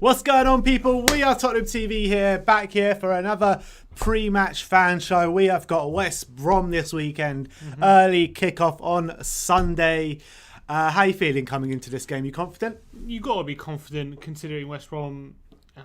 What's going on, people? We are Tottenham TV here, back here for another pre-match fan show. We have got West Brom this weekend, early kickoff on Sunday. How are you feeling coming into this game? You confident? You got to be confident considering West Brom.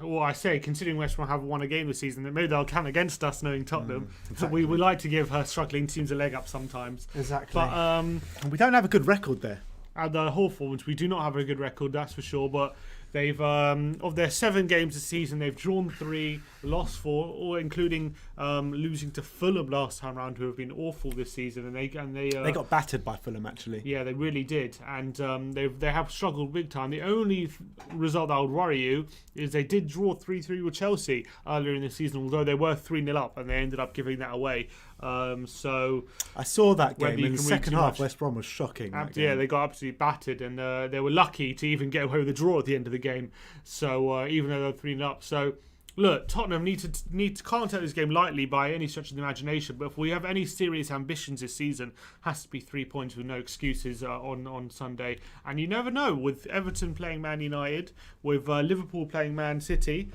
Well, I say considering West Brom have won a game this season, that maybe they'll count against us, knowing Tottenham. Exactly. So we like to give struggling teams a leg up sometimes. Exactly. But we don't have a good record there. at the Hawthorns, we do not have a good record, that's for sure. But they've of their 7 games this season, they've drawn 3, lost 4, all including losing to Fulham last time round, who have been awful this season. And they got battered by Fulham, actually. Yeah, they really did, and they have struggled big time. The only result that would worry you is they did draw 3-3 with Chelsea earlier in the season, although they were 3-0 up, and they ended up giving that away. So I saw that game in the second half. Much. West Brom was shocking. Yeah, they got absolutely battered, and they were lucky to even get away with a draw at the end of the game. So even though they were 3-0 up, so look, Tottenham can't take this game lightly by any stretch of the imagination. But if we have any serious ambitions this season, has to be 3 points with no excuses on Sunday. And you never know, with Everton playing Man United, with Liverpool playing Man City,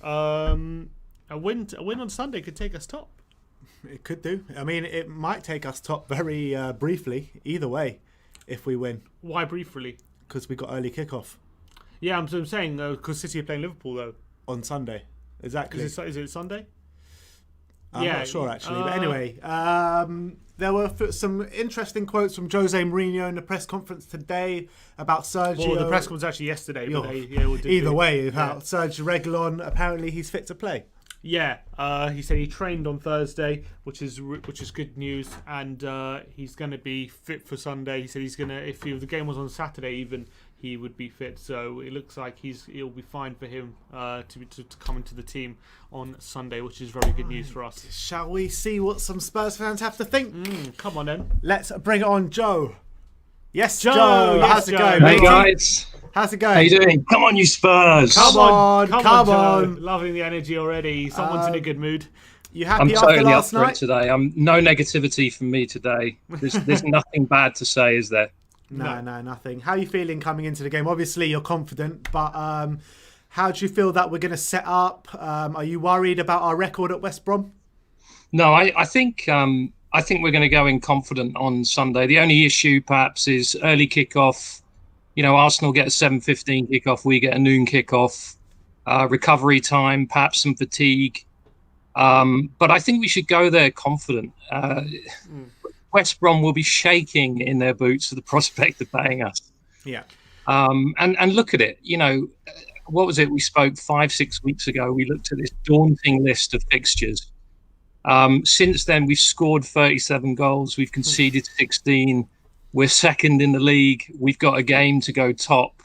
a win on Sunday could take us top. It could do. I mean, it might take us top very briefly, either way, if we win. Why briefly? Because we got early kickoff. Yeah, I'm saying because City are playing Liverpool, though. On Sunday. Exactly. Is it Sunday? I'm not sure, actually. But anyway, there were some interesting quotes from Jose Mourinho in the press conference today about Sergio. Well, the press conference was actually yesterday. But either way, about Sergio Reguilon. Apparently, he's fit to play. Yeah, he said he trained on Thursday, which is good news, and he's going to be fit for Sunday. He said he's going to, if the game was on Saturday even, he would be fit. So it looks like it'll be fine for him to come into the team on Sunday, which is very good news for us. Shall we see what some Spurs fans have to think? Come on then. Let's bring it on, Joe. Yes, Joe. How's it going? Hey guys. How's it going? How you doing? Come on, you Spurs. Come on. Joe. Loving the energy already. Someone's in a good mood. You happy I'm after totally up last for night? it today. No negativity from me today. There's nothing bad to say, is there? No, nothing. How are you feeling coming into the game? Obviously, you're confident, but how do you feel that we're going to set up? Are you worried about our record at West Brom? No, I think we're going to go in confident on Sunday. The only issue, perhaps, is early kickoff. You know, Arsenal get a 7:15 kickoff. We get a noon kickoff. Recovery time, perhaps some fatigue. But I think we should go there confident. West Brom will be shaking in their boots at the prospect of playing us. Yeah. And look at it. You know, what was it? We spoke 5-6 weeks ago. We looked at this daunting list of fixtures. Since then, we've scored 37 goals. We've conceded 16. We're second in the league. We've got a game to go top.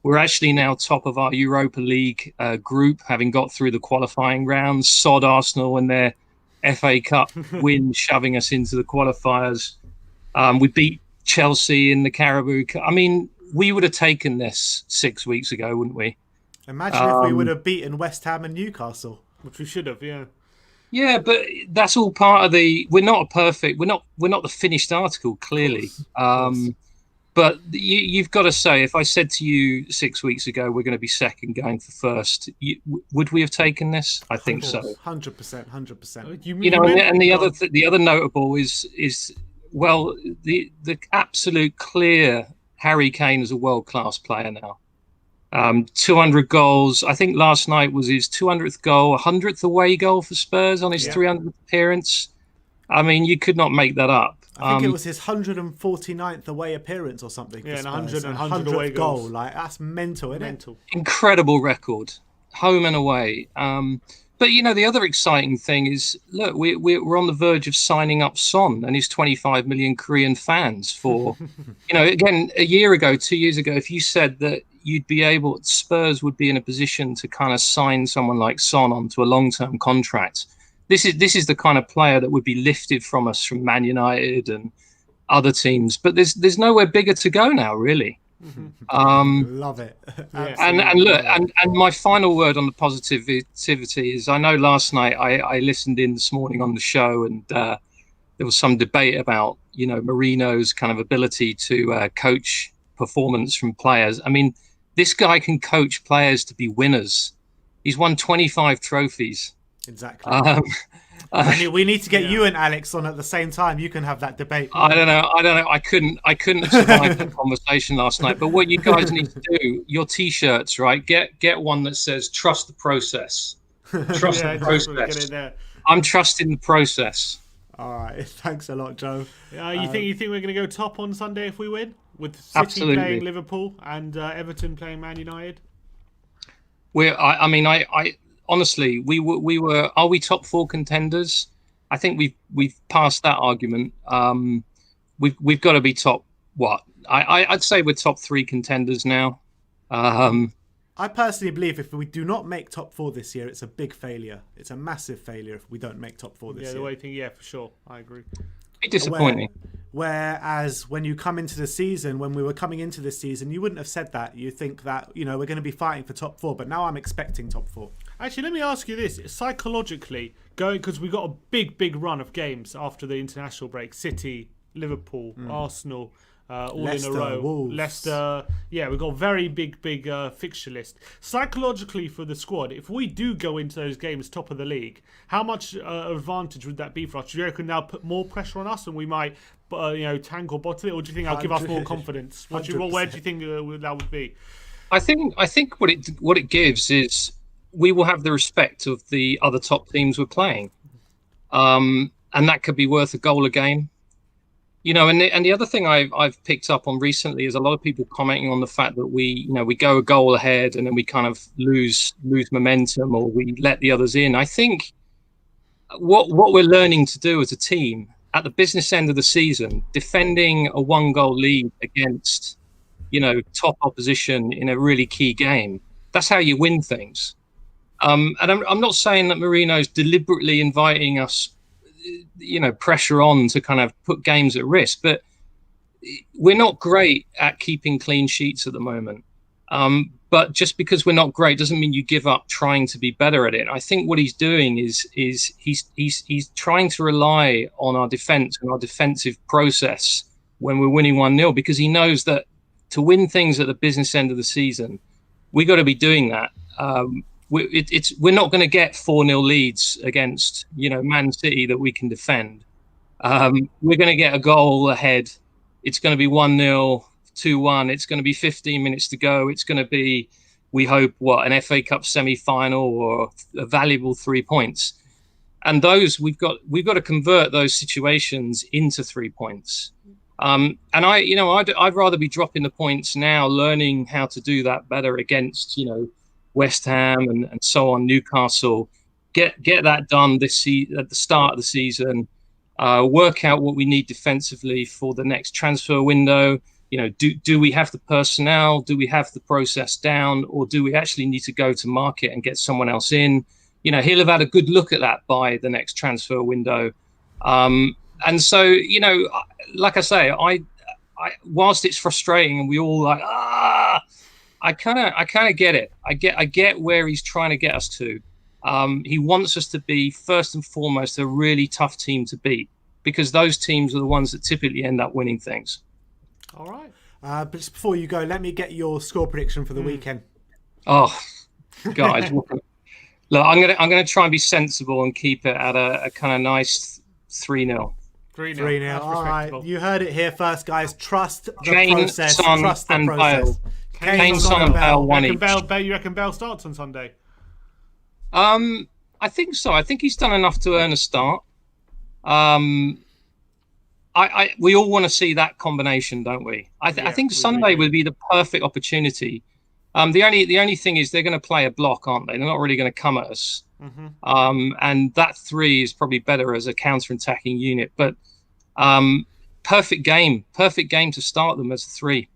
We're actually now top of our Europa League group, having got through the qualifying rounds. Sod Arsenal and their FA Cup win, shoving us into the qualifiers. We beat Chelsea in the Carabao Cup. I mean, we would have taken this 6 weeks ago, wouldn't we? Imagine if we would have beaten West Ham and Newcastle. Which we should have, yeah. Yeah, but that's all part of the. We're not the finished article, clearly. Of course. But you've got to say, if I said to you 6 weeks ago we're going to be second, going for first, would we have taken this? I think so. 100%. You know, and the other notable is well, the absolute clear Harry Kane is a world-class player now. 200 goals. I think last night was his 200th goal, 100th away goal for Spurs on his 300th appearance. I mean, you could not make that up. I think it was his 149th away appearance or something. Yeah, and 100 away goal. goals. Like, that's mental, isn't it? Incredible record, home and away. But, you know, the other exciting thing is, look, we're on the verge of signing up Son and his 25 million Korean fans for, you know, again, a year ago, 2 years ago, if you said that Spurs would be in a position to kind of sign someone like Son onto a long-term contract, this is the kind of player that would be lifted from us from Man United and other teams. But there's nowhere bigger to go now, really. Love it. And look, and my final word on the positivity is, I know last night I listened in this morning on the show, and there was some debate about, you know, Mourinho's kind of ability to coach performance from players. I mean, This guy can coach players to be winners. He's won 25 trophies. Exactly. We need to get you and Alex on at the same time. You can have that debate. I don't know. I couldn't survive that conversation last night. But what you guys need to do, your T-shirts, right? Get one that says "Trust the process." Trust the process. Get in there. I'm trusting the process. All right. Thanks a lot, Joe. You think we're going to go top on Sunday if we win, with City playing Liverpool and Everton playing Man United? I honestly, we were. Are we top 4 contenders? I think we've passed that argument. We've got to be top. What? I'd say we're top 3 contenders now. I personally believe if we do not make top 4 this year, it's a big failure. It's a massive failure if we don't make top 4 this year. Yeah, the way you think, yeah, for sure. I agree. It's disappointing. Whereas when you come into the season, when we were coming into this season, you wouldn't have said that. You think that, we're going to be fighting for top 4, but now I'm expecting top 4. Actually, let me ask you this. Psychologically, because we got a big run of games after the international break, City, Liverpool, Arsenal, all Leicester, in a row. Wolves. Leicester, we've got a very big fixture list. Psychologically for the squad, if we do go into those games top of the league, how much advantage would that be for us? Do you reckon now put more pressure on us and we might, tank or bottle it, or do you think that'll give us more confidence? Where do you think that would be? I think what it gives is we will have the respect of the other top teams we're playing, and that could be worth a goal a game. And the other thing I've picked up on recently is a lot of people commenting on the fact that we go a goal ahead and then we kind of lose momentum, or we let the others in. I think what we're learning to do as a team at the business end of the season, defending a 1-goal lead against top opposition in a really key game, that's how you win things. And I'm not saying that Mourinho's deliberately inviting us pressure on to kind of put games at risk, but we're not great at keeping clean sheets at the moment. But just because we're not great doesn't mean you give up trying to be better at it. I think what he's doing is he's trying to rely on our defense and our defensive process when we're winning 1-0, because he knows that to win things at the business end of the season, we got to be doing that. We're not going to get 4-0 leads against Man City that we can defend. We're going to get a goal ahead. It's going to be 1-0, 2-1. It's going to be 15 minutes to go. It's going to be, we hope, an FA Cup semi-final or a valuable 3 points. And those we've got to convert those situations into 3 points. And I'd rather be dropping the points now, learning how to do that better against West Ham and so on, Newcastle. Get that done at the start of the season. Work out what we need defensively for the next transfer window. Do we have the personnel? Do we have the process down? Or do we actually need to go to market and get someone else in? He'll have had a good look at that by the next transfer window. And so, like I say, I whilst it's frustrating and we all I kind of get it. I get where he's trying to get us to. He wants us to be first and foremost a really tough team to beat, because those teams are the ones that typically end up winning things. All right. But just before you go, let me get your score prediction for the weekend. Oh, guys, look, I'm gonna try and be sensible and keep it at a kind of nice 3-0. 3-0. All right. You heard it here first, guys. Trust the process. Son, Trust the and process. Kane, Son, and Bale, one each. You reckon Bale starts on Sunday? I think so. I think he's done enough to earn a start. We all want to see that combination, don't we? I think Sunday would be the perfect opportunity. The only thing is they're going to play a block, aren't they? They're not really going to come at us. Mm-hmm. And that 3 is probably better as a counter-attacking unit. But perfect game to start them as a 3.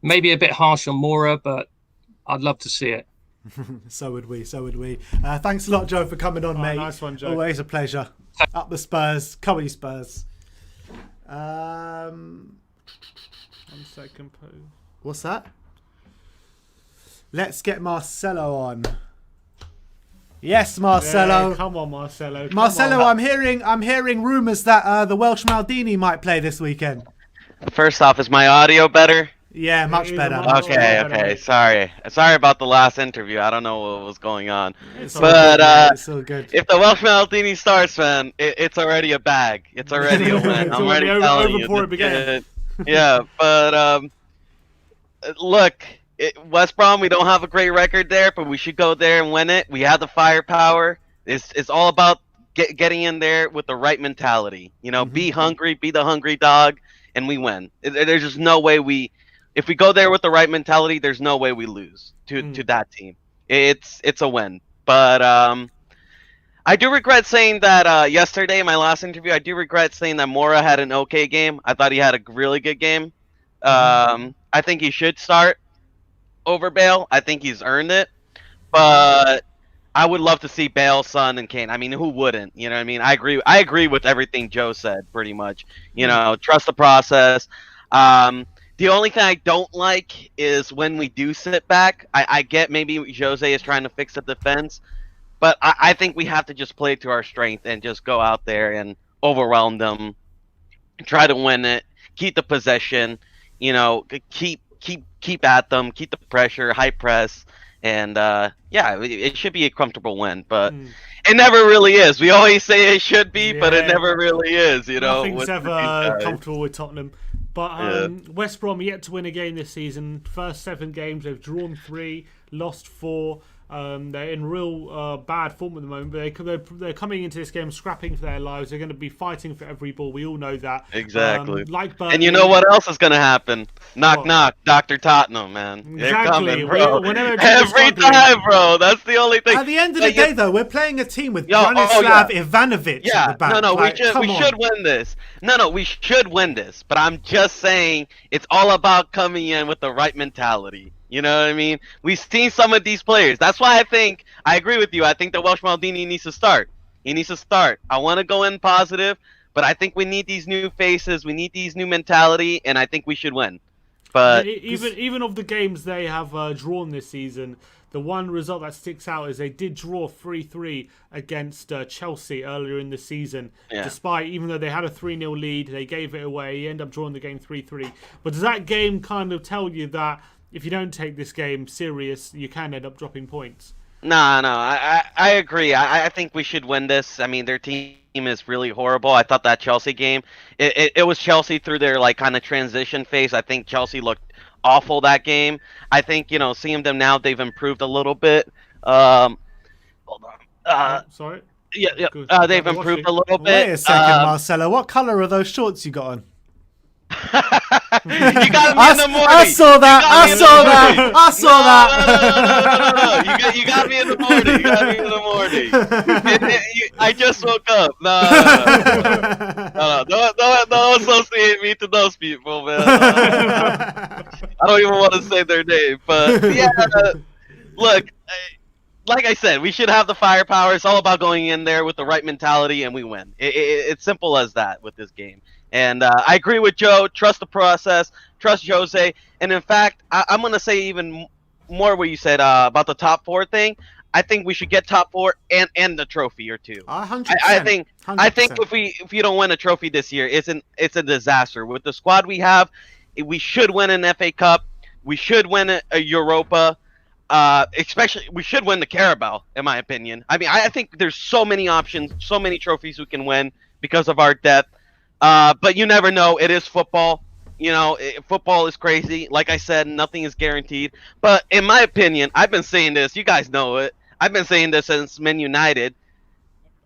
Maybe a bit harsh on Mora, but I'd love to see it. So would we. Thanks a lot, Joe, for coming on, mate. Nice one, Joe. Always a pleasure. Up the Spurs. Come on, Spurs. 1 second, please. What's that? Let's get Marcelo on. Yes, Marcelo. Yeah, come on, Marcelo. Marcelo, I'm hearing rumours that the Welsh Maldini might play this weekend. First off, is my audio better? Yeah, It much is a better. much Much better. better. Okay. Sorry about the last interview. I don't know what was going on. It's all But good, mate. It's all good. if the Welsh Maldini starts, man, it's already a bag. It's already a win. It's I'm already already telling over you. before it began. Yeah, but look, West Brom, we don't have a great record there, but we should go there and win it. We have the firepower. It's all about getting in there with the right mentality. You know, be hungry, be the hungry dog, and we win. There's just no way if we go there with the right mentality, there's no way we lose to that team. It's a win. But I do regret saying that yesterday in my last interview. I do regret saying that Mora had an okay game. I thought he had a really good game. I think he should start over Bale. I think he's earned it. But I would love to see Bale, Son, and Kane. I mean, who wouldn't? You know what I mean? I agree with everything Joe said, pretty much. You know, trust the process. The only thing I don't like is when we do sit back. I get maybe Jose is trying to fix the defense, but I think we have to just play to our strength and just go out there and overwhelm them, try to win it, keep the possession, you know, keep at them, keep the pressure, high press, and yeah, it should be a comfortable win, but it never really is. We always say it should be, but it never really is. You know, nothing's ever comfortable with Tottenham. But West Brom yet to win a game this season. First 7 games, they've drawn 3, lost 4. They're in real bad form at the moment, but they're coming into this game scrapping for their lives. They're going to be fighting for every ball. We all know that. Exactly. Like Burnley, and you know what else is going to happen? Knock, What? knock, Dr. Tottenham, man. They're Exactly. coming, bro. Whenever Every time, bro. That's the only thing. At the end of the day, though, we're playing a team with Branislav Ivanovic at the back. No, like, we should win this. No, we should win this. But I'm just saying it's all about coming in with the right mentality. You know what I mean? We've seen some of these players. That's why I agree with you. I think the Welsh Maldini needs to start. He needs to start. I want to go in positive, but I think we need these new faces. We need these new mentality, and I think we should win. But even of the games they have drawn this season, the one result that sticks out is they did draw 3-3 against Chelsea earlier in the season. Yeah. Despite, even though they had a 3-0 lead, they gave it away. You end up drawing the game 3-3. But does that game kind of tell you that if you don't take this game serious, you can end up dropping points? No, I agree. I think we should win this. I mean, their team is really horrible. I thought that Chelsea game, it was Chelsea through their like kind of transition phase. I think Chelsea looked awful that game. I think, you know, seeing them now, they've improved a little bit. Hold on. Sorry? Yeah. They've improved a little bit. Wait a second, Marcelo. What colour are those shorts you got on? You got me in the morning. I saw that. I saw that. No. You got me in the morning. I just woke up. No. Don't associate me to those people, man. I don't even want to say their name, but yeah. Look, like I said, we should have the firepower. It's all about going in there with the right mentality, and we win. It's simple as that with this game. And I agree with Joe. Trust the process. Trust Jose. And in fact, I'm going to say even more what you said about the top 4 thing. I think we should get top 4 and the trophy or 2. 100%. I think if you don't win a trophy this year, it's a disaster. With the squad we have, we should win an FA Cup. We should win a Europa. Especially, we should win the Carabao, in my opinion. I mean, I think there's so many options, so many trophies we can win because of our depth. But you never know. It is football. You know, football is crazy. Like I said, nothing is guaranteed. But in my opinion, I've been saying this. You guys know it. I've been saying this since Man United.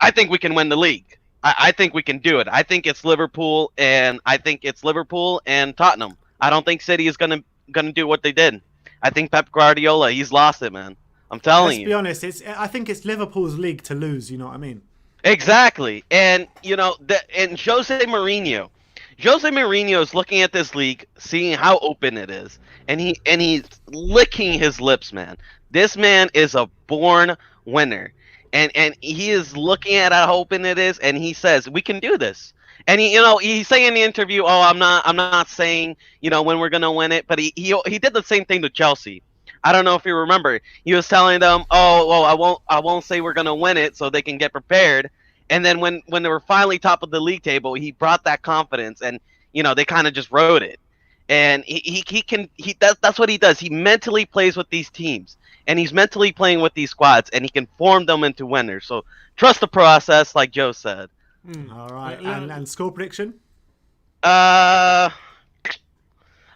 I think we can win the league. I think we can do it. I think it's Liverpool, and Tottenham. I don't think City is gonna do what they did. I think Pep Guardiola, he's lost it, man. I'm telling you. Let's be honest. I think it's Liverpool's league to lose. You know what I mean? Exactly. And, you know, and Jose Mourinho is looking at this league, seeing how open it is, and he's licking his lips, man. This man is a born winner. And he is looking at how open it is, and he says, we can do this. And he's saying in the interview, I'm not saying, you know, when we're going to win it, but he did the same thing to Chelsea. I don't know if you remember. He was telling them, I won't say we're gonna win it, so they can get prepared. And then when they were finally top of the league table, he brought that confidence, and you know they kind of just rode it. and that's what he does. He mentally plays with these teams, and he's mentally playing with these squads, and he can form them into winners. So trust the process, like Joe said. All right, and score prediction?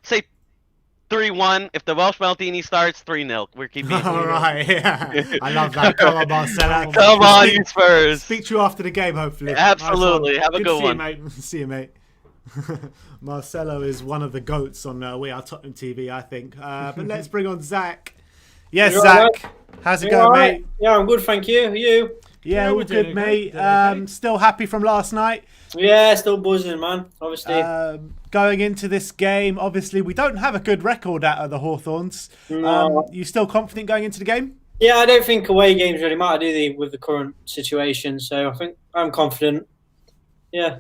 Say 3-1. If the Welsh Maldini starts, 3-0. We're keeping it. All right, yeah. I love that. Come on, Marcelo. Come on, you Spurs. Speak to you after the game, hopefully. Absolutely. Nice Have a good one. Mate. See you, mate. Marcelo is one of the goats on We Are Tottenham TV, I think. But let's bring on Zach. Yes, You're Zach. right. How's it going, mate? Yeah, I'm good, thank you. Are you? Yeah, all good, mate. Still happy from last night. Yeah, still buzzing, man. Obviously. Going into this game, obviously, we don't have a good record out of the Hawthorns. No. You still confident going into the game? Yeah, I don't think away games really matter, do they, with the current situation? So I think I'm confident. Yeah.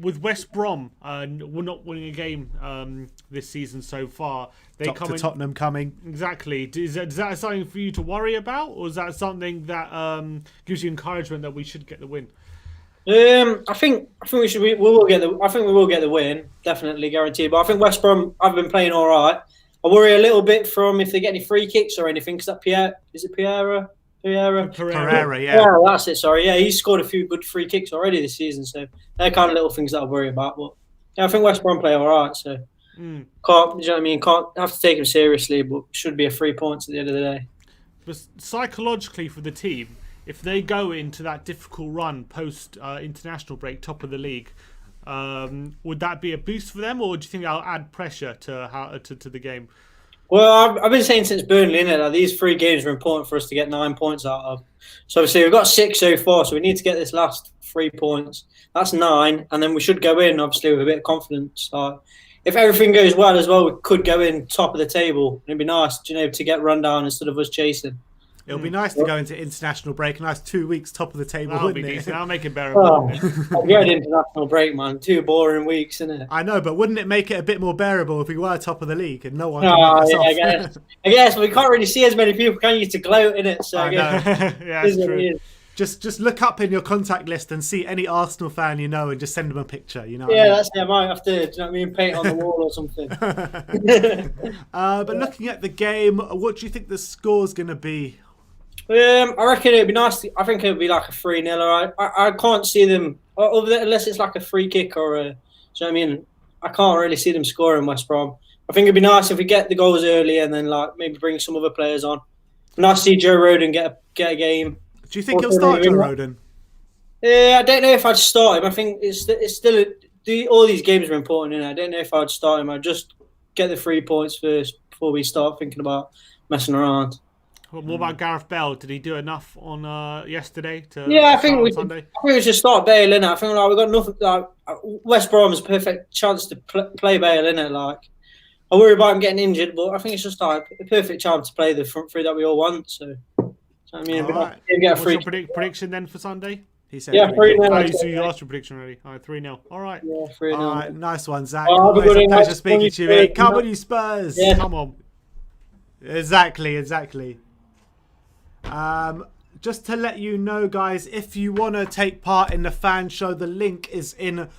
With West Brom, we're not winning a game this season so far. Dr. Tottenham coming. Exactly. Is that something for you to worry about, or is that something that gives you encouragement that we should get the win? I think we will get the win, definitely guaranteed. But I think West Brom have been playing all right. I worry a little bit from if they get any free kicks or anything. Because that Pereira, yeah, that's it. Sorry, yeah, he's scored a few good free kicks already this season. So they're kind of little things that I worry about. But yeah, I think West Brom play all right. So can't, you know what I mean? Can't have to take them seriously, but should be a 3 points at the end of the day. But psychologically for the team, if they go into that difficult run post international break, top of the league, would that be a boost for them, or do you think that'll add pressure to the game? Well, I've been saying since Burnley, innit, that these 3 games are important for us to get 9 points out of. So obviously we've got 6 so far, so we need to get this last 3 points. That's 9, and then we should go in obviously with a bit of confidence. If everything goes well as well, we could go in top of the table. It'd be nice, to get run down instead of us chasing. It'll be nice to go into international break. A nice 2 weeks top of the table, That'll wouldn't be it? decent. I'll make it bearable. I'll get an international break, man. 2 boring weeks, isn't it? I know, but wouldn't it make it a bit more bearable if we were top of the league and no one can knock us off? I guess we can't really see as many people, can you, to gloat in it? So I know. Yeah, that's true. Just look up in your contact list and see any Arsenal fan you know and just send them a picture. You know. Yeah, that's it. I might have to. Do you know what I mean? Paint on the wall or something. But looking at the game, what do you think the score's going to be? I reckon it'd be nice. I think it'd be like a 3-0. I can't see them unless it's like a free kick or a. Do you know what I mean? I can't really see them scoring West Brom. I think it'd be nice if we get the goals early and then like maybe bring some other players on. Nice to see Joe Rodon get a game. Do you think he'll start Joe Rodon? Yeah, I don't know if I'd start him. I think it's still all these games are important. I don't know if I'd start him. I'd just get the 3 points first before we start thinking about messing around. What about Gareth Bale? Did he do enough on yesterday? I think we should start Bale in it. I think we got nothing. West Brom's a perfect chance to play Bale in it. I worry about him getting injured, but I think it's just a perfect chance to play the front 3 that we all want. So I mean, right. What's your prediction then for Sunday? He said 3-0. So you asked your prediction already. All right, 3-0. All right. Yeah, 3-0. All right, nice one, Zach. Always a pleasure speaking to you, mate. Come on, you Spurs. Yeah. Come on. Exactly. Just to let you know, guys, if you want to take part in the fan show, the link is in.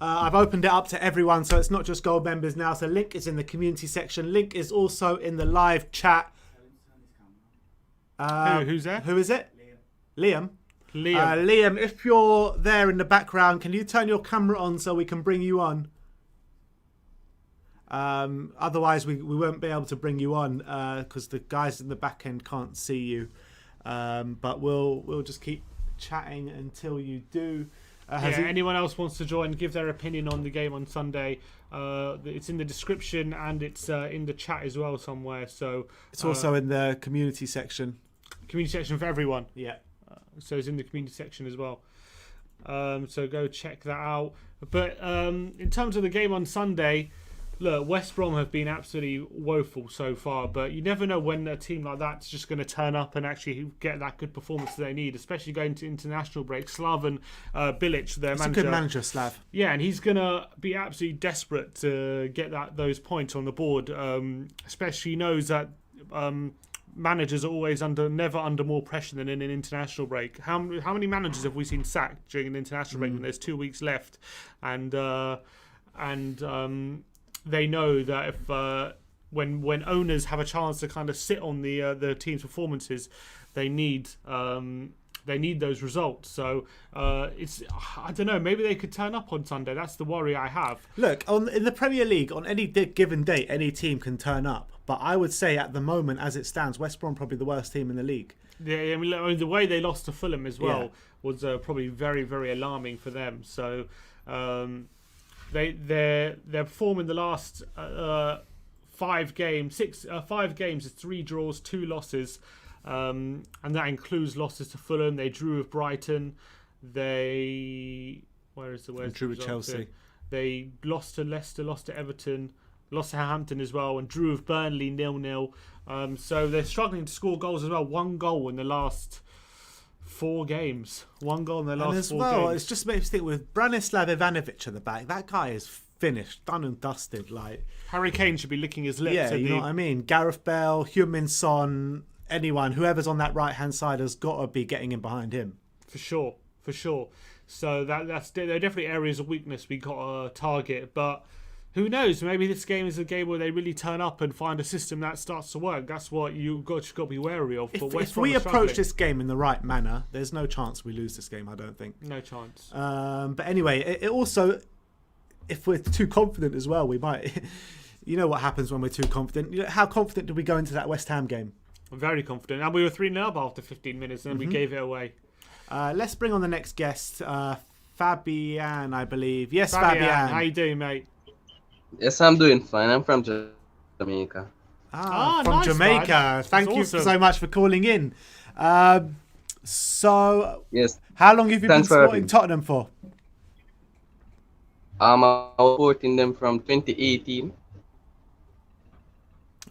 I've opened it up to everyone, so it's not just gold members now. So link is in the community section. Link is also in the live chat. Who's there? Who is it? Liam. Liam, if you're there in the background, can you turn your camera on so we can bring you on? Otherwise, we won't be able to bring you on because the guys in the back end can't see you. But we'll just keep chatting until you do. Anyone else wants to join, give their opinion on the game on Sunday. It's in the description and it's in the chat as well somewhere. So it's also in the community section. Community section for everyone. Yeah. So it's in the community section as well. So go check that out. But in terms of the game on Sunday, look, West Brom have been absolutely woeful so far, but you never know when a team like that's just going to turn up and actually get that good performance that they need, especially going to international break. Slaven Bilic, their manager. He's a good manager, Slav. Yeah, and he's going to be absolutely desperate to get those points on the board, especially he knows that managers are always never under more pressure than in an international break. How many managers have we seen sacked during an international break when there's 2 weeks left? And they know that if when owners have a chance to kind of sit on the team's performances, they need those results. So it's I don't know. Maybe they could turn up on Sunday. That's the worry I have. Look, in the Premier League, on any given day, any team can turn up. But I would say at the moment, as it stands, West Brom probably the worst team in the league. Yeah, I mean the way they lost to Fulham as well was probably very, very alarming for them. So their form in the last 5 games is 3 draws, 2 losses. And that includes losses to Fulham. They drew with Brighton. Drew with Chelsea. Here? They lost to Leicester, lost to Everton, lost to Southampton as well, and drew with Burnley 0-0. So they're struggling to score goals as well. 1 goal in the last 4 games. 1 goal in the last 4 games. And as well, it's just makes me think with Branislav Ivanovic at the back. That guy is finished, done and dusted. Like Harry Kane should be licking his lips. Yeah, you know what I mean. Gareth Bale, Heung-min Son. Anyone, whoever's on that right-hand side has got to be getting in behind him. For sure. So there are definitely areas of weakness we got to target. But who knows? Maybe this game is a game where they really turn up and find a system that starts to work. That's what you've got to be wary of. If we approach this game in the right manner, there's no chance we lose this game, I don't think. No chance. But anyway, it also, if we're too confident as well, we might... You know what happens when we're too confident. How confident did we go into that West Ham game? I'm very confident. And we were 3-0 after 15 minutes and then we gave it away. Let's bring on the next guest, Fabian, I believe. Yes, Fabian. How you doing, mate? Yes, I'm doing fine. I'm from Jamaica. From nice, Jamaica. man. Thank you awesome. so much for calling in. So, Yes. how long have you Thanks been for supporting having me. Tottenham for? I was supporting them from 2018.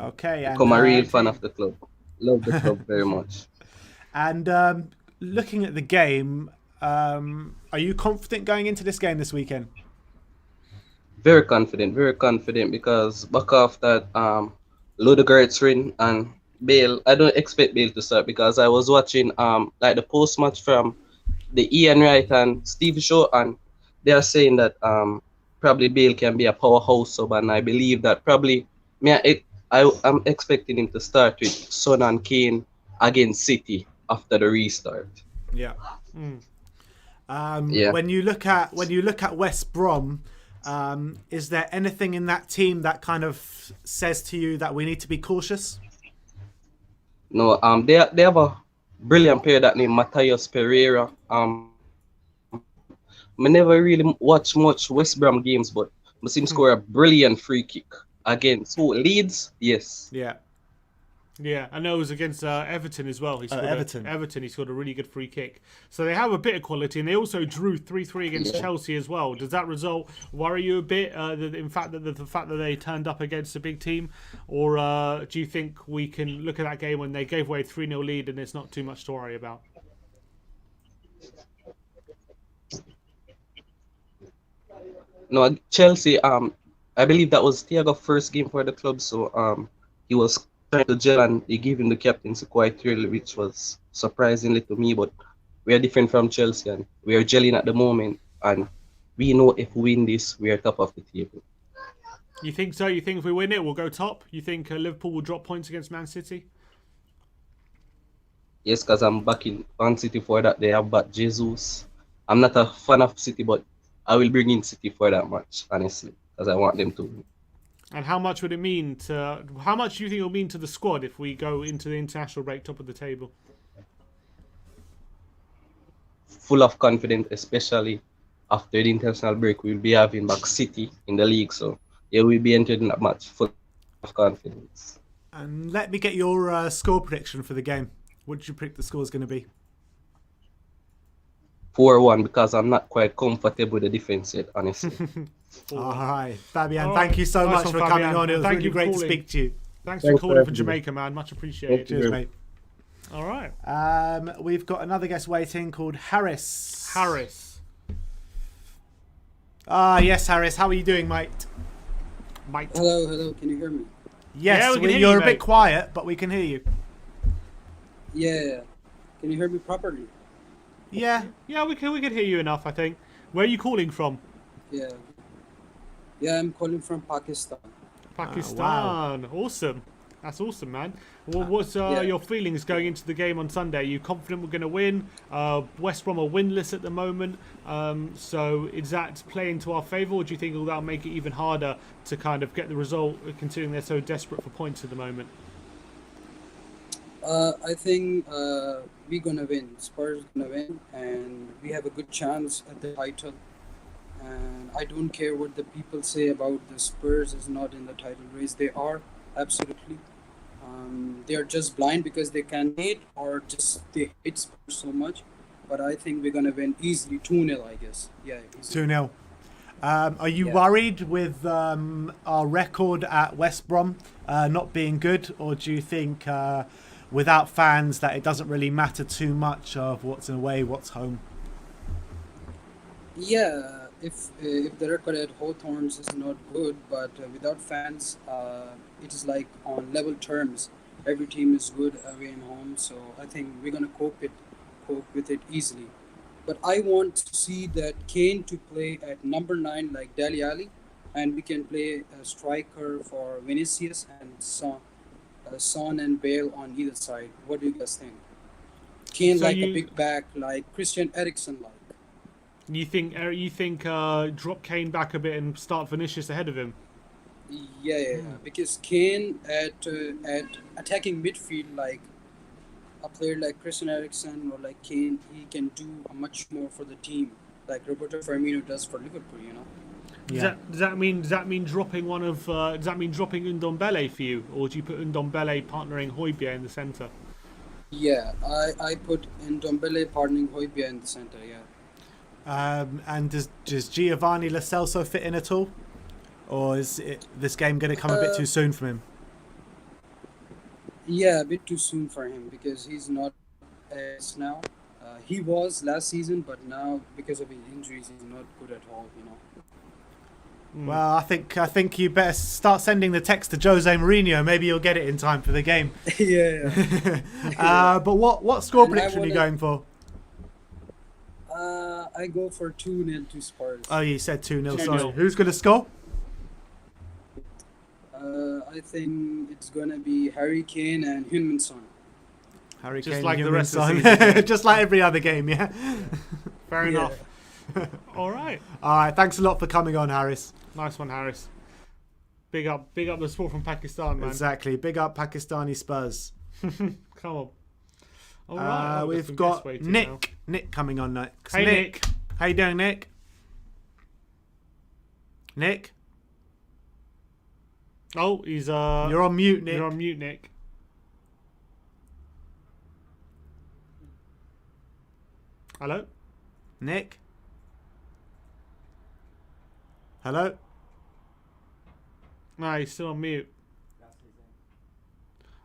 Okay. And, Become a real fan of the club. Love the club very much. And looking at the game, are you confident going into this game this weekend? Very confident because back off that Ludogorets win and Bale, I don't expect Bale to start because I was watching like the post match from the Ian Wright and Steve Shaw, and they are saying that probably Bale can be a powerhouse sub, and I believe that probably I'm expecting him to start with Son and Kane against City after the restart. Yeah. Yeah. When you look at West Brom, is there anything in that team that kind of says to you that we need to be cautious? No, they have a brilliant player that named Matthias Pereira. I never really watch much West Brom games, but I see him score a brilliant free kick against Leeds. Yes. Yeah, I know it was against Everton as well. He scored Everton. He scored a really good free kick. So they have a bit of quality, and they also drew 3-3 against Chelsea as well. Does that result worry you a bit? The fact that they turned up against a big team, or do you think we can look at that game when they gave away a 3-0 lead and it's not too much to worry about? No, Chelsea. I believe that was Thiago's first game for the club, so he was trying to gel and he gave him the captaincy quite early, which was surprisingly to me. But we are different from Chelsea, and we are gelling at the moment, and we know if we win this, we are top of the table. You think so? You think if we win it, we'll go top? You think Liverpool will drop points against Man City? Yes, because I'm backing Man City for that. They have back Jesus. I'm not a fan of City, but I will bring in City for that match, honestly, because I want them to win. And how much would it mean to? How much do you think it'll mean to the squad if we go into the international break top of the table? Full of confidence, especially after the international break. We'll be having back City in the league, so yeah, we'll be entering that match full of confidence. And let me get your score prediction for the game. What did you predict the score is going to be? 4-1, because I'm not quite comfortable with the defense yet, honestly. All right, Fabian, All thank right. you so Nice much one, for coming Fabian. on. It was Thank really you for great to calling. speak to you. Thanks for Thanks calling for from having me. Jamaica, man. Much appreciated. Cheers, mate. All right. We've got another guest waiting called Harris. Yes, Harris. How are you doing, mate? Hello. Can you hear me? Yes, Yeah, we can hear you're you, a bit mate. quiet, but we can hear you. Yeah. Can you hear me properly? Yeah. Yeah, we can hear you enough, I think. Where are you calling from? Yeah. Yeah, I'm calling from Pakistan. Pakistan. Awesome. That's awesome, man. Well, what's Yeah. your feelings going into the game on Sunday? Are you confident we're going to win? West Brom are winless at the moment. So is that playing to our favour, or do you think that'll make it even harder to kind of get the result, considering they're so desperate for points at the moment? I think we're gonna win. Spurs gonna win, and we have a good chance at the title. And I don't care what the people say about the Spurs is not in the title race. They are absolutely. They are just blind because they can hate or just they hate Spurs so much. But I think we're gonna win easily 2-0, I guess. Yeah, easily. 2-0. Are you Yeah. worried with our record at West Brom not being good, or do you think without fans that it doesn't really matter too much of what's away, what's home? Yeah, if the record at Hawthorns is not good, but without fans, it is like on level terms. Every team is good away and home, so I think we're gonna cope with it easily. But I want to see that Kane to play at number 9 like Dali Ali, and we can play a striker for Vinicius and Son and Bale on either side. What do you guys think? Kane So like you- a big back like Christian Eriksen like. You think drop Kane back a bit and start Vinicius ahead of him? Yeah. Because Kane at attacking midfield, like a player like Christian Eriksen or like Kane, he can do much more for the team, like Roberto Firmino does for Liverpool. You know. Does that mean dropping one of? Does that mean dropping Ndombele for you, or do you put Ndombele partnering Højbjerg in the centre? Yeah, I put Ndombele partnering Højbjerg in the center. Yeah. And does Giovanni Lo Celso fit in at all, or is this game going to come a bit too soon from him? Yeah, a bit too soon for him because he's not as now. He was last season, but now because of his injuries, he's not good at all. You know. Well, I think you better start sending the text to Jose Mourinho. Maybe you'll get it in time for the game. Yeah. But what score And I prediction are you wanna- going for? I go for 2-0 to Spurs. Oh, you said 2-0. 2-0. Sorry. Who's going to score? I think it's gonna be Harry Kane and Heung-min Son. Harry Just Kane, like the Heung-min rest of the Son. season, yeah. Just like every other game, yeah. Fair Yeah. enough. All right. All right. Thanks a lot for coming on, Harris. Nice one, Harris. Big up the sport from Pakistan, man. Exactly. Big up Pakistani Spurs. Come on. All right. I've We've some got guests waiting Nick. now. Nick coming on next. Hey, Nick. How you doing, Nick? Nick? Oh, he's You're on mute, Nick. You're on mute, Nick. Hello? Nick? Hello? No, he's still on mute.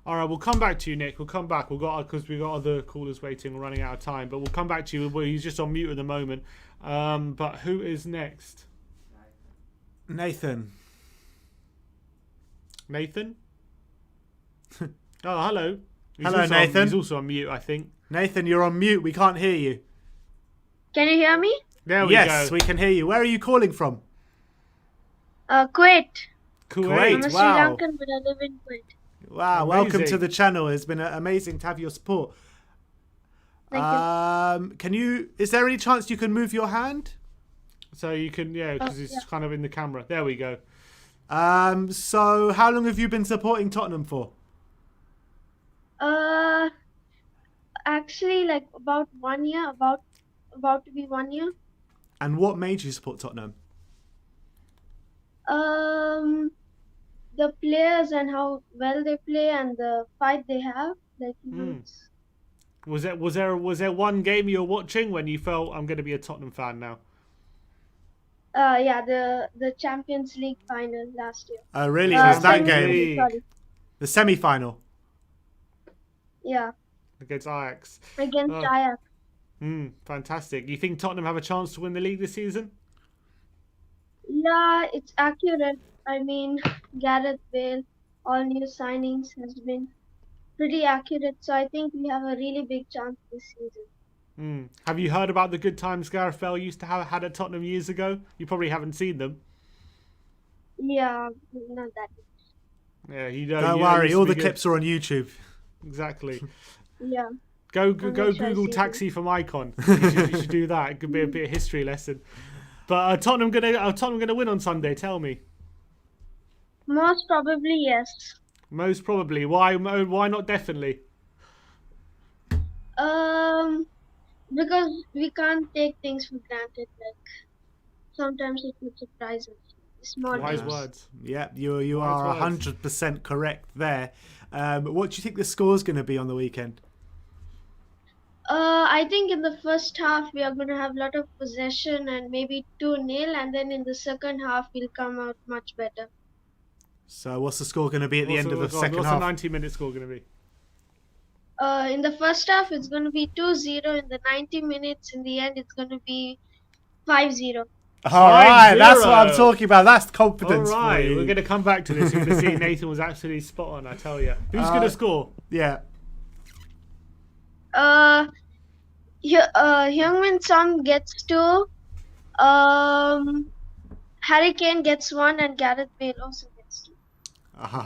All right, we'll come back to you, Nick. We'll come back. Because we've got other callers waiting. We're running out of time, but we'll come back to you. Well, he's just on mute at the moment. But who is next? Nathan. Nathan? Oh, hello. Hello, also Nathan. He's also on mute, I think. Nathan, you're on mute. We can't hear you. Can you hear me? There we Yes, go. we can hear you. Where are you calling from? Kuwait. Kuwait. I'm a Sri Wow. Lankan, but I live in Kuwait. Wow, welcome to Amazing. the channel. It's been amazing to have your support. Thank you. Is there any chance you can move your hand? So you can, because it's yeah. kind of in the camera. There we go. So how long have you been supporting Tottenham for? Actually, like about 1 year, about to be 1 year. And what made you support Tottenham? The players and how well they play and the fight they have, like it's Was there one game you were watching when you felt I'm going to be a Tottenham fan now? yeah, the Champions League final last year. Oh, really? It was that Champions game? League, sorry. The semi-final? Yeah, Against Ajax. against Oh. Ajax. Fantastic. You think Tottenham have a chance to win the league this season? Yeah, it's accurate. I mean, Gareth Bale, all new signings has been pretty accurate. So I think we have a really big chance this season. Have you heard about the good times Gareth Bale used to have had at Tottenham years ago? You probably haven't seen them. Yeah, not that. Yeah, you Don't worry, all the clips are on YouTube. Exactly. Yeah. Go I'll make sure I Google see taxi from Icon. You should do that. It could be a bit of history lesson. But Tottenham gonna win on Sunday. Tell me. Most probably, yes. Most probably. Why not definitely? Because we can't take things for granted. Like sometimes it would surprise us. Small Wise things. words. Yeah, you Wise are words. 100% correct there. What do you think the score's going to be on the weekend? I think in the first half we are going to have a lot of possession and maybe 2-0, and then in the second half we'll come out much better. So what's the score going to be at the end of the second What's half? the 90-minute score going to be? In the first half it's going to be 2-0. In the 90 minutes, in the end it's going to be 5-0. All right, that's what I'm 5-0. talking about. That's All confidence for right, you. we're going to come back to this. You're going to see Nathan was absolutely spot on, I tell you. Who's going to score? Yeah. Heung-min Son gets 2. Harry Kane gets 1, and Gareth Bale also gets 2.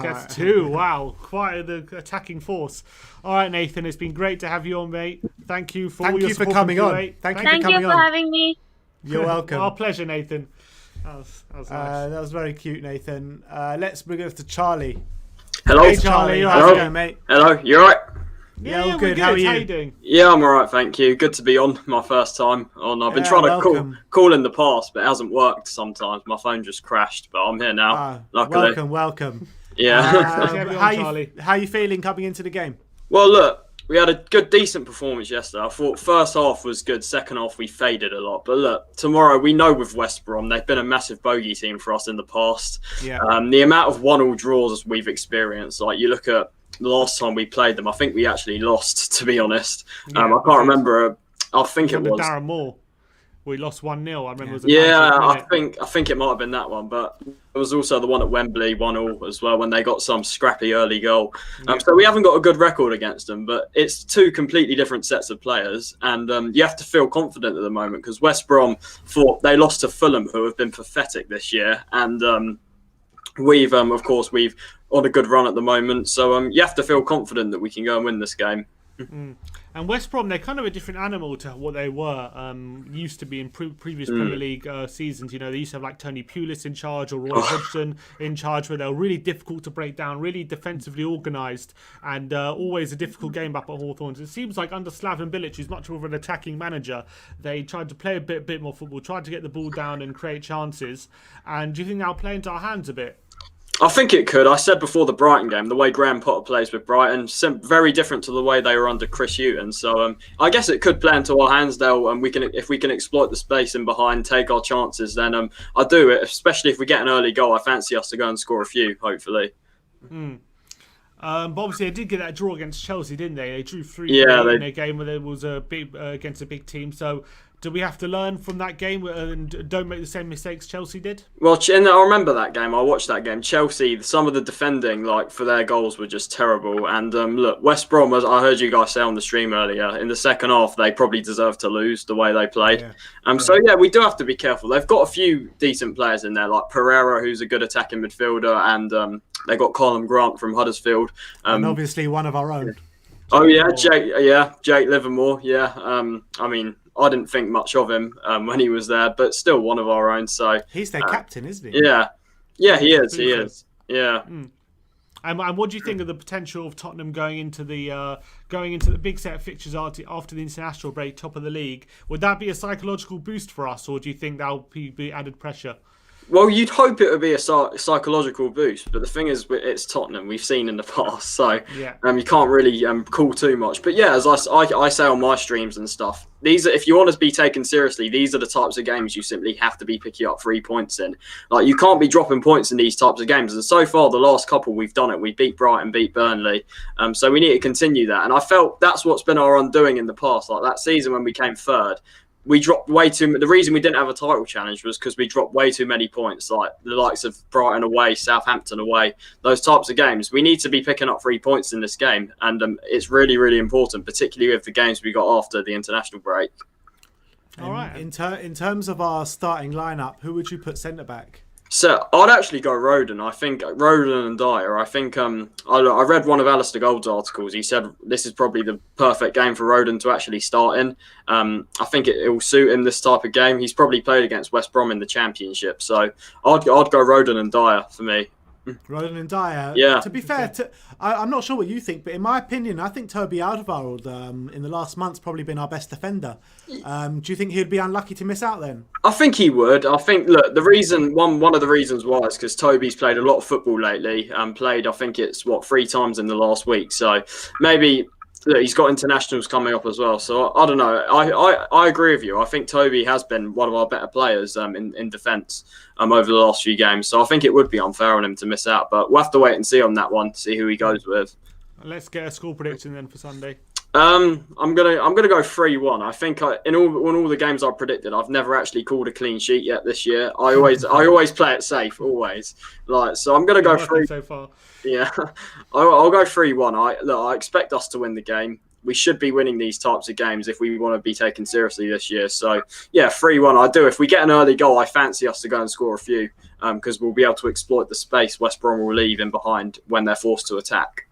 Gets 2. Wow, quite the attacking force. All right, Nathan, it's been great to have you on, mate. Thank you for all your support coming from on. Q8. Thank you Thank you for having me. You're welcome. Our pleasure, Nathan. That was nice. That was very cute, Nathan. Let's bring it to Charlie. Hello. Hey, Charlie. How's it going, mate? Hello. You alright? Yeah, all we're good. How are How you? you doing? Yeah, I'm alright, thank you. Good to be on. My first time on. I've been trying to call in the past, but it hasn't worked sometimes. My phone just crashed, but I'm here now. Luckily. Welcome. Yeah. How you feeling coming into the game? Well, look, we had a decent performance yesterday. I thought first half was good. Second half, we faded a lot. But look, tomorrow, we know with West Brom, they've been a massive bogey team for us in the past. Yeah. The amount of 1-1 draws we've experienced, like you look at the last time we played them, I think we actually lost, to be honest. I can't remember. I think it was Darren Moore. We lost 1-0. I remember. It was I think it might have been that one, but it was also the one at Wembley 1-1 as well when they got some scrappy early goal. So we haven't got a good record against them, but it's two completely different sets of players, and you have to feel confident at the moment because West Brom thought they lost to Fulham, who have been pathetic this year, and we've on a good run at the moment. So you have to feel confident that we can go and win this game. And West Brom, they're kind of a different animal to what they were used to be in previous Premier League seasons. You know, they used to have like Tony Pulis in charge or Roy Hodgson in charge, where they were really difficult to break down, really defensively organised, and always a difficult game up at Hawthorns. It seems like under Slaven Bilic, who's much more of an attacking manager, they tried to play a bit more football, tried to get the ball down and create chances. And do you think that'll play into our hands a bit? I think it could. I said before the Brighton game, the way Graham Potter plays with Brighton, very different to the way they were under Chris Hughton. So I guess it could play into our hands, though, and if we can exploit the space in behind, take our chances, then I do it. Especially if we get an early goal, I fancy us to go and score a few, hopefully. But obviously, they did get that draw against Chelsea, didn't they? They drew 3 in a game where there was a big against a big team. So do we have to learn from that game and don't make the same mistakes Chelsea did? Well, I remember that game. I watched that game. Chelsea, some of the defending, for their goals, were just terrible. And look, West Brom, as I heard you guys say on the stream earlier, in the second half, they probably deserved to lose the way they played. So we do have to be careful. They've got a few decent players in there, like Pereira, who's a good attacking midfielder, and they got Colin Grant from Huddersfield. And obviously one of our own. Oh yeah, Jake Livermore. Yeah, I mean, I didn't think much of him when he was there, but still one of our own. So he's their captain, isn't he? Yeah, he is. He is. Yeah. And what do you think of the potential of Tottenham going into the big set of fixtures after the international break, top of the league? Would that be a psychological boost for us, or do you think that'll be added pressure? Well, you'd hope it would be a psychological boost, but the thing is, it's Tottenham. We've seen in the past, so you can't really call too much. But yeah, as I say on my streams and stuff, if you want to be taken seriously, these are the types of games you simply have to be picking up 3 points in. Like, you can't be dropping points in these types of games. And so far, the last couple we've done it. We beat Brighton, beat Burnley. So we need to continue that. And I felt that's what's been our undoing in the past. Like that season when we came third, we dropped way too. The reason we didn't have a title challenge was because we dropped way too many points, like the likes of Brighton away, Southampton away, those types of games. We need to be picking up 3 points in this game, and it's really, really important, particularly with the games we got after the international break. All right. In terms of our starting lineup, who would you put centre back? So I'd actually go Roden. I think Roden and Dyer. I think I read one of Alistair Gold's articles. He said this is probably the perfect game for Roden to actually start in. I think it will suit him, this type of game. He's probably played against West Brom in the Championship, so I'd go Roden and Dyer for me. Roden and Dyer. Yeah. To be fair, I'm not sure what you think, but in my opinion, I think Toby Alderweireld in the last month's probably been our best defender. Do you think he'd be unlucky to miss out then? I think he would. I think, look, the reason one of the reasons why is because Toby's played a lot of football lately. Played, I think it's 3 times in the last week. So maybe he's got internationals coming up as well. So I don't know. I agree with you. I think Toby has been one of our better players in defence over the last few games. So I think it would be unfair on him to miss out. But we'll have to wait and see on that one to see who he goes with. Let's get a score prediction then for Sunday. I'm gonna go 3-1. I think in all the games I've predicted, I've never actually called a clean sheet yet this year. I always play it safe, always. So I'm gonna go 3 so far. Yeah, I'll go 3-1. I expect us to win the game. We should be winning these types of games if we want to be taken seriously this year. So yeah, 3-1. I do. If we get an early goal, I fancy us to go and score a few because we'll be able to exploit the space West Brom will leave in behind when they're forced to attack.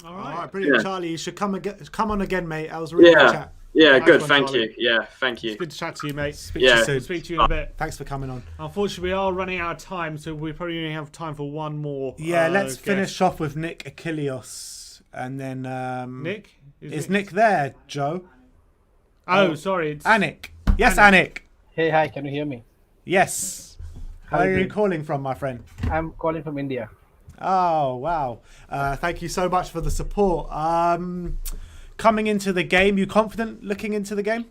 All right, brilliant, yeah. Charlie. You should come on again, mate. I was really good chat. Yeah, good. Thank you. Yeah, thank you. It's good to chat to you, mate. Speak to you soon. Speak to you in a bit. Thanks for coming on. Unfortunately, we are running out of time, so we probably only have time for one more. Yeah, let's finish off with Nick Achilleos, and then Nick is Nick there, Joe? Oh, sorry, it's Anik. Yes, Anik. Hey, hi. Can you hear me? Yes. Where are you calling from, my friend? I'm calling from India. Oh, wow. Thank you so much for the support. Coming into the game, you confident looking into the game?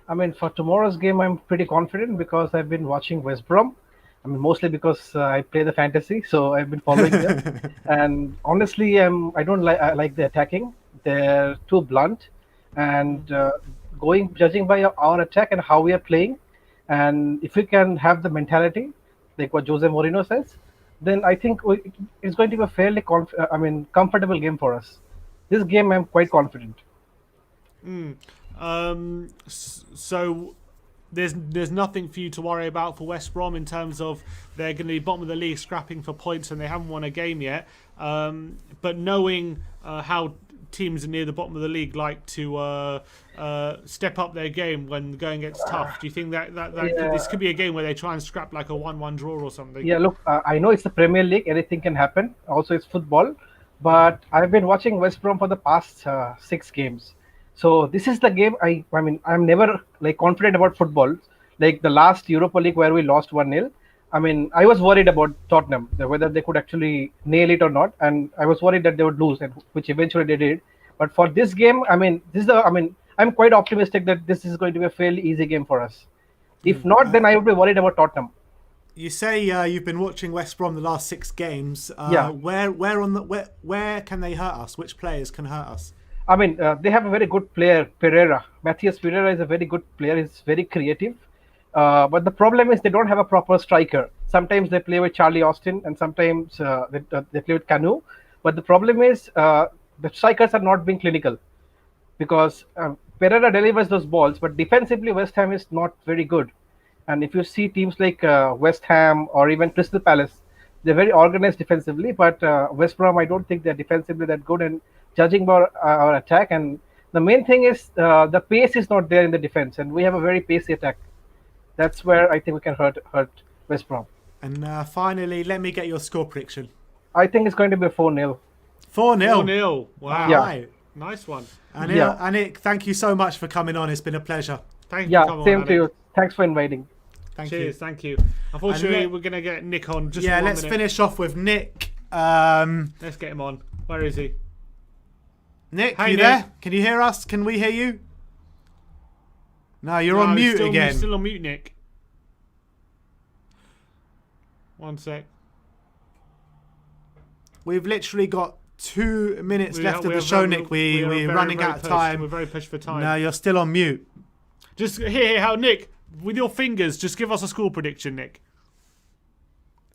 I mean, for tomorrow's game, I'm pretty confident because I've been watching West Brom. I mean, mostly because I play the fantasy, so I've been following them. And honestly, I don't like the attacking. They're too blunt. And judging by our attack and how we are playing, and if we can have the mentality, like what Jose Mourinho says, then I think it's going to be a fairly comfortable game for us. This game, I'm quite confident. So there's nothing for you to worry about for West Brom in terms of they're going to be bottom of the league, scrapping for points, and they haven't won a game yet. But knowing how teams near the bottom of the league like to step up their game when the going gets tough, do you think that this could be a game where they try and scrap like a 1-1 draw or something? Yeah, look, I know it's the Premier League, anything can happen. Also, it's football. But I've been watching West Brom for the past 6 games. So this is the game. I'm never confident about football. Like the last Europa League where we lost 1-0. I mean, I was worried about Tottenham, whether they could actually nail it or not, and I was worried that they would lose, which eventually they did. But for this game, I'm quite optimistic that this is going to be a fairly easy game for us. If not, then I would be worried about Tottenham. You say you've been watching West Brom the last 6 games. Yeah. Where can they hurt us? Which players can hurt us? I mean, they have a very good player, Pereira. Matthias Pereira is a very good player. He's very creative. But the problem is they don't have a proper striker. Sometimes they play with Charlie Austin, and sometimes they play with Canu. But the problem is the strikers are not being clinical because Pereira delivers those balls, but defensively West Ham is not very good. And if you see teams like West Ham or even Crystal Palace, they're very organized defensively. But West Brom, I don't think they're defensively that good. And judging by our attack, and the main thing is the pace is not there in the defense, and we have a very pacey attack. That's where I think we can hurt West Brom. And finally, let me get your score prediction. I think it's going to be a 4-0. 4-0. 4-0. Wow. Yeah. Right. Nice one. Anik, thank you so much for coming on. It's been a pleasure. Thank you. Yeah, same to you. Thanks for inviting. Cheers, thank you. Unfortunately, we're going to get Nick on just let's 1 minute. finish off with Nick. Let's get him on. Where is he? Nick, hey, you Nick. there? Can you hear us? Can we hear you? No, you're on mute again. You're still on mute, Nick. 1 sec. We've literally got 2 minutes left of the show, Nick. We're running out of time. We're very pushed for time. No, you're still on mute. Just here, Nick, with your fingers, just give us a score prediction, Nick.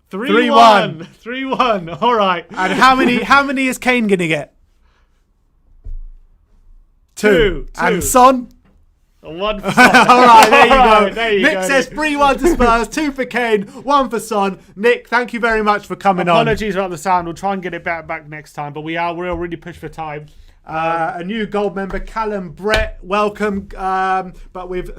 3-1. 3-1. All right. And how many is Kane gonna get? 2. And Son? 1 for Son. All right, there you go. There you Nick go, says Nick. 3-1 to Spurs, 2 for Kane, 1 for Son. Nick, thank you very much for coming on. Apologies about the sound. We'll try and get it back next time. But we're already pushed for time. A new gold member, Callum Brett, welcome. But we've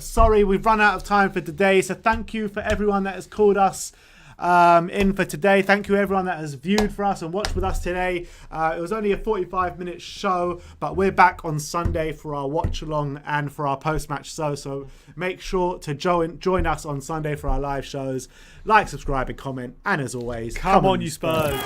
run out of time for today. So thank you for everyone that has called us in for today. Thank you everyone that has viewed for us and watched with us today. It was only a 45-minute show, but we're back on Sunday for our watch along and for our post-match show. So make sure to join us on Sunday for our live shows. Like, subscribe, and comment. And as always, Come on, you Spurs.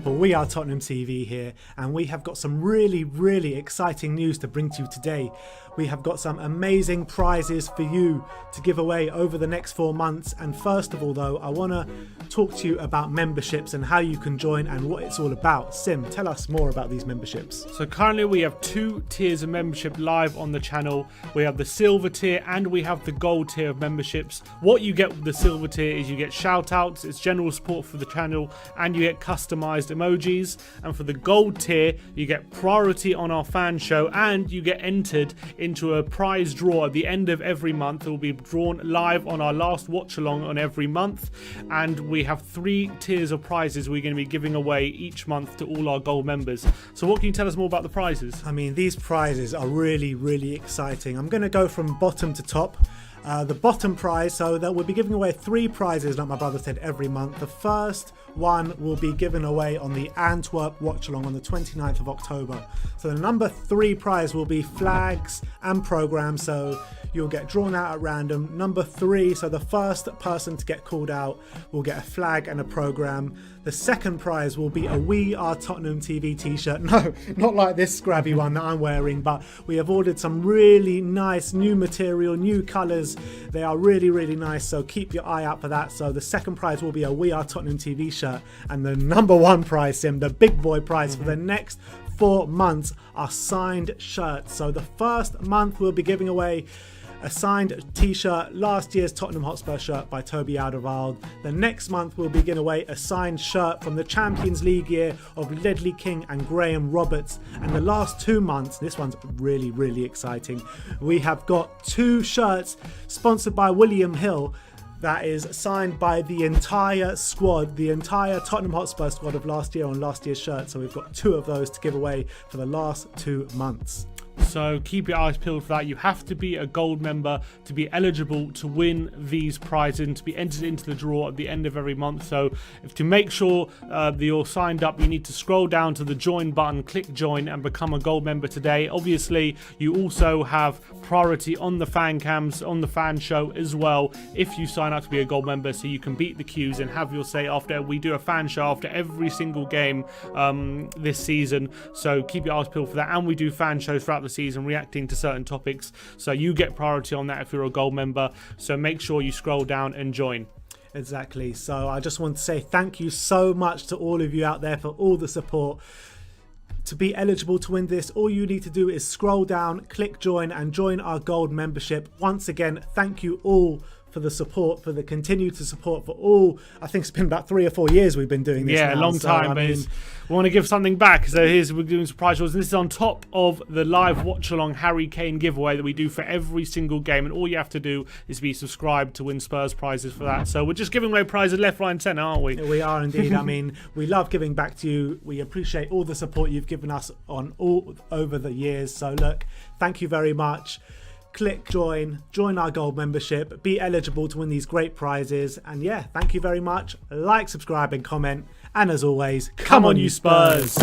We are Tottenham TV here, and we have got some really exciting news to bring to you today. We have got some amazing prizes for you to give away over the next 4 months. And first of all, though, I want to talk to you about memberships and how you can join and what it's all about. Sim, tell us more about these memberships. So currently we have 2 tiers of membership live on the channel. We have the silver tier and we have the gold tier of memberships. What you get with the silver tier is you get shout outs, it's general support for the channel, and you get customized emojis. And for the gold tier, you get priority on our fan show, and you get entered into a prize draw at the end of every month. It will be drawn live on our last watch along on every month, and we have 3 tiers of prizes we're going to be giving away each month to all our gold members. So what can you tell us more about the prizes? I mean, these prizes are really exciting. I'm going to go from bottom to top. The bottom prize, so that we'll be giving away 3 prizes, like my brother said, every month. The first one will be given away on the Antwerp watch along on the 29th of October. So the number 3 prize will be flags and programs, so you'll get drawn out at random. Number 3, so the first person to get called out will get a flag and a program. The second prize will be a We Are Tottenham TV t-shirt. No, not like this scrabby one that I'm wearing, but we have ordered some really nice new material, new colours. They are really nice, so keep your eye out for that. So the second prize will be a We Are Tottenham TV shirt, and the number 1 prize, Sim, the big boy prize for the next 4 months are signed shirts. So the first month we'll be giving away a signed t-shirt, last year's Tottenham Hotspur shirt by Toby Alderweireld. The next month we'll be giving away a signed shirt from the Champions League year of Ledley King and Graham Roberts. And the last 2 months, this one's really exciting, we have got 2 shirts sponsored by William Hill that is signed by the entire squad, the entire Tottenham Hotspur squad of last year on last year's shirt. So we've got 2 of those to give away for the last 2 months. So keep your eyes peeled for that. You have to be a gold member to be eligible to win these prizes and to be entered into the draw at the end of every month. So to make sure that you're signed up, you need to scroll down to the join button, click join, and become a gold member today. Obviously, you also have priority on the fan cams, on the fan show as well, if you sign up to be a gold member, so you can beat the queues and have your say after. We do a fan show after every single game this season, so keep your eyes peeled for that. And we do fan shows throughout the season reacting to certain topics, so you get priority on that if you're a gold member. So make sure you scroll down and join. Exactly. So I just want to say thank you so much to all of you out there for all the support. To be eligible to win this, all you need to do is scroll down, click join, and join our gold membership. Once again, thank you all for the support, for the continued support for all. I think it's been about 3 or 4 years we've been doing this. Yeah, now, a long time. But we want to give something back. So we're doing surprise draws, and this is on top of the live watch along Harry Kane giveaway that we do for every single game. And all you have to do is be subscribed to win Spurs prizes for that. So we're just giving away prizes left, right, and centre, aren't we? We are indeed. I mean, we love giving back to you. We appreciate all the support you've given us on all over the years. So look, thank you very much. Click join our gold membership, be eligible to win these great prizes. And yeah, thank you very much. Like, subscribe, and comment. And as always, come on you Spurs.